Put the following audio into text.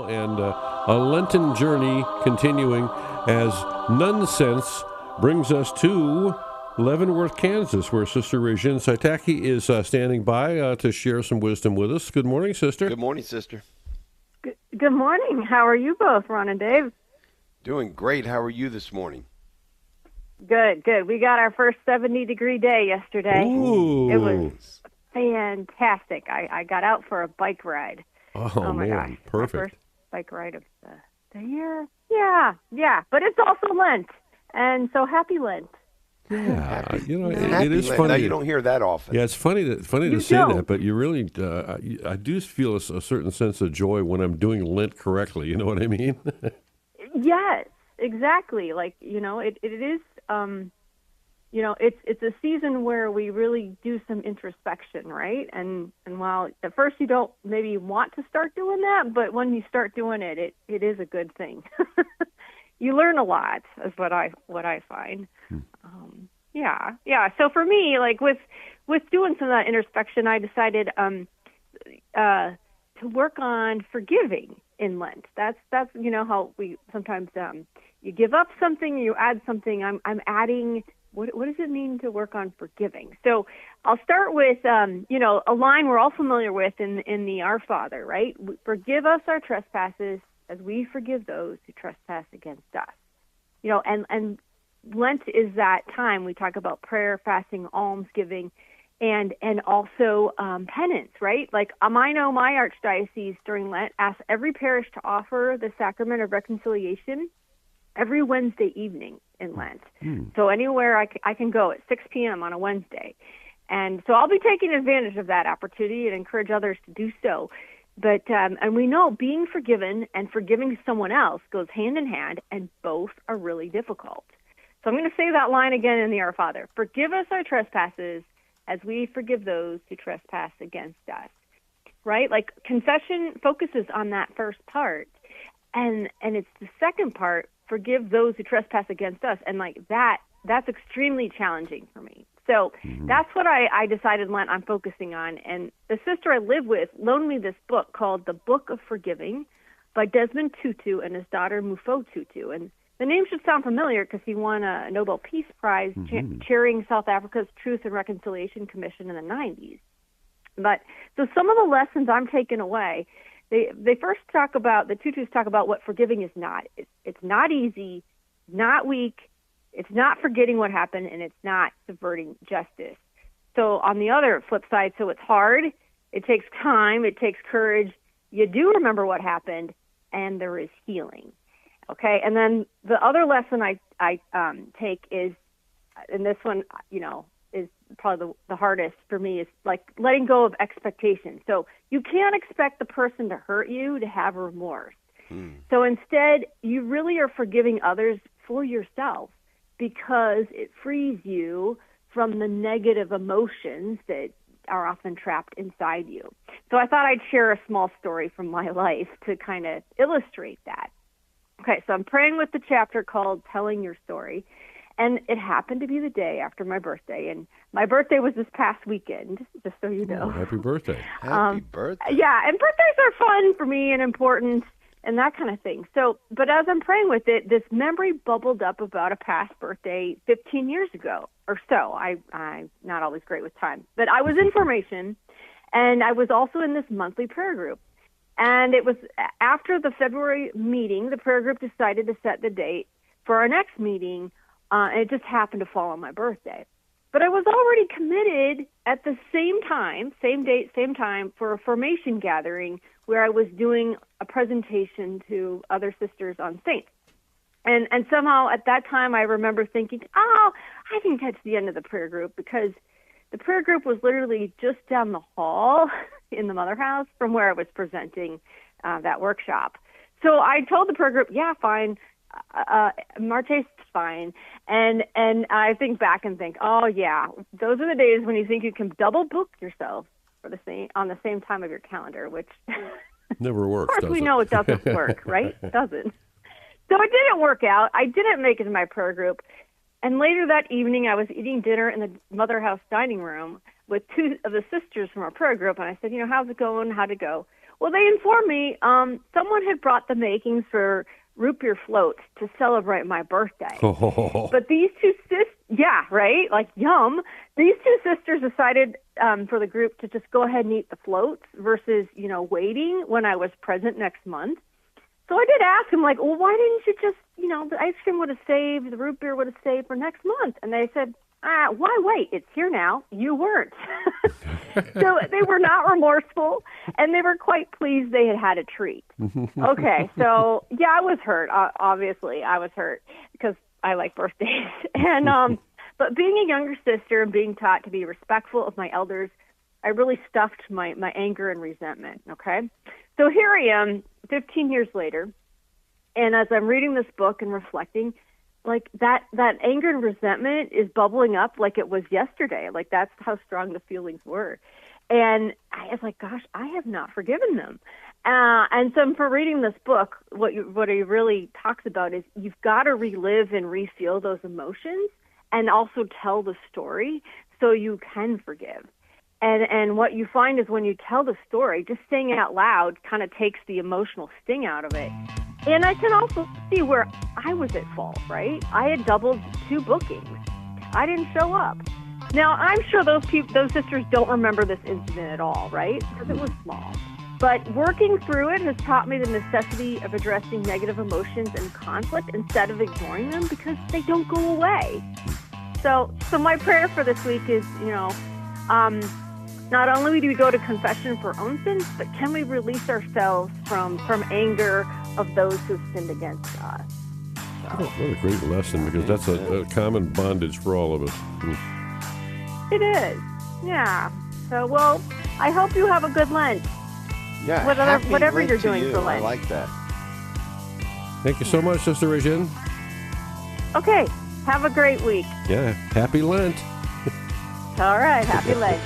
and a Lenten journey continuing as Nun Sense brings us to Leavenworth, Kansas, where Sister Réjane Cytacki is standing by to share some wisdom with us. Good morning, Sister. Good morning, Sister. Good morning. How are you both, Ron and Dave? Doing great. How are you this morning? Good. We got our first 70-degree day yesterday. Ooh. It was fantastic. I got out for a bike ride. Oh my gosh. Perfect. My first bike ride of the year. Yeah. But it's also Lent. And so happy Lent. Yeah, Happy it is Lent. funny. Now, you don't hear that often. Yeah, it's funny to say that, but you really, I do feel a certain sense of joy when I'm doing Lent correctly. You know what I mean? Yes, exactly. Like, it is, it's a season where we really do some introspection, right? And while at first you don't maybe want to start doing that, but when you start doing it, it is a good thing. You learn a lot, is what I find. Yeah. So for me, like with doing some of that introspection, I decided to work on forgiving in Lent. That's how we sometimes you give up something, you add something. I'm adding. What does it mean to work on forgiving? So I'll start with a line we're all familiar with in the Our Father, right? Forgive us our trespasses as we forgive those who trespass against us. And Lent is that time we talk about prayer, fasting, almsgiving, and also penance, right? Like I know my archdiocese during Lent asks every parish to offer the sacrament of reconciliation every Wednesday evening in Lent. So anywhere I can go at 6 p.m. on a Wednesday. And so I'll be taking advantage of that opportunity and encourage others to do so. But and we know being forgiven and forgiving someone else goes hand in hand, and both are really difficult. So I'm going to say that line again in the Our Father. Forgive us our trespasses as we forgive those who trespass against us. Right? Like confession focuses on that first part, and it's the second part, forgive those who trespass against us. And like that's extremely challenging for me. So that's what I decided Lent I'm focusing on. And the sister I live with loaned me this book called The Book of Forgiving by Desmond Tutu and his daughter Mufo Tutu. And the name should sound familiar because he won a Nobel Peace Prize chairing South Africa's Truth and Reconciliation Commission in the 90s. But so some of the lessons I'm taking away, they first talk about, the Tutus talk about what forgiving is not. It's not easy, not weak, it's not forgetting what happened, and it's not subverting justice. So on the other flip side, so it's hard, it takes time, it takes courage, you do remember what happened, and there is healing. Okay, and then the other lesson I take is, and this one, is probably the hardest for me, is like letting go of expectations. So you can't expect the person to hurt you to have remorse. So instead, you really are forgiving others for yourself, because it frees you from the negative emotions that are often trapped inside you. So I thought I'd share a small story from my life to kind of illustrate that. Okay, so I'm praying with the chapter called Telling Your Story, and it happened to be the day after my birthday, and my birthday was this past weekend, just so you know. Oh, happy birthday. Happy birthday. Yeah, and birthdays are fun for me and important, and that kind of thing. So, but as I'm praying with it, this memory bubbled up about a past birthday 15 years ago or so. I'm not always great with time, but I was in formation, and I was also in this monthly prayer group. And it was after the February meeting, the prayer group decided to set the date for our next meeting, and it just happened to fall on my birthday. But I was already committed at the same time, same date, same time, for a formation gathering where I was doing a presentation to other sisters on saints. And somehow at that time I remember thinking, I think that's the end of the prayer group, because the prayer group was literally just down the hall in the Mother House from where I was presenting that workshop. So I told the prayer group, yeah, fine, Marte's fine. And I think back and think, oh yeah, those are the days when you think you can double book yourself for on the same time of your calendar, which never works. Of course, we know it doesn't work, right? It doesn't. So it didn't work out. I didn't make it to my prayer group. And later that evening, I was eating dinner in the Mother House dining room with two of the sisters from our prayer group. And I said, how's it going? How'd it go? Well, they informed me someone had brought the makings for root beer floats to celebrate my birthday. Oh. But these two sisters, yeah, right? Like, yum. These two sisters decided for the group to just go ahead and eat the floats versus, waiting when I was present next month. So I did ask them, like, well, why didn't you just, the ice cream would have saved, the root beer would have saved for next month? And they said, why wait? It's here now. You weren't. So they were not remorseful, and they were quite pleased they had a treat. Okay, so, yeah, I was hurt. Obviously, I was hurt because I like birthdays. And but being a younger sister and being taught to be respectful of my elders, I really stuffed my anger and resentment, okay? So here I am, 15 years later, and as I'm reading this book and reflecting, like that anger and resentment is bubbling up like it was yesterday. Like that's how strong the feelings were. And I was like, gosh, I have not forgiven them. And so for reading this book, what he really talks about is you've got to relive and refeel those emotions and also tell the story so you can forgive. And what you find is when you tell the story, just saying it out loud kind of takes the emotional sting out of it. And I can also see where I was at fault, right? I had doubled 2 bookings. I didn't show up. Now, I'm sure those sisters don't remember this incident at all, right? Because it was small. But working through it has taught me the necessity of addressing negative emotions and conflict instead of ignoring them because they don't go away. So my prayer for this week is, not only do we go to confession for our own sins, but can we release ourselves from anger of those who've sinned against us? So. Oh, what a great lesson, because that's a common bondage for all of us. It is, yeah. So, well, I hope you have a good Lent. Yeah, whatever Lent you're to doing you. for Lent. I like that. Thank you so much, Sister Réjane. Okay, have a great week. Yeah, happy Lent. All right, happy Lent.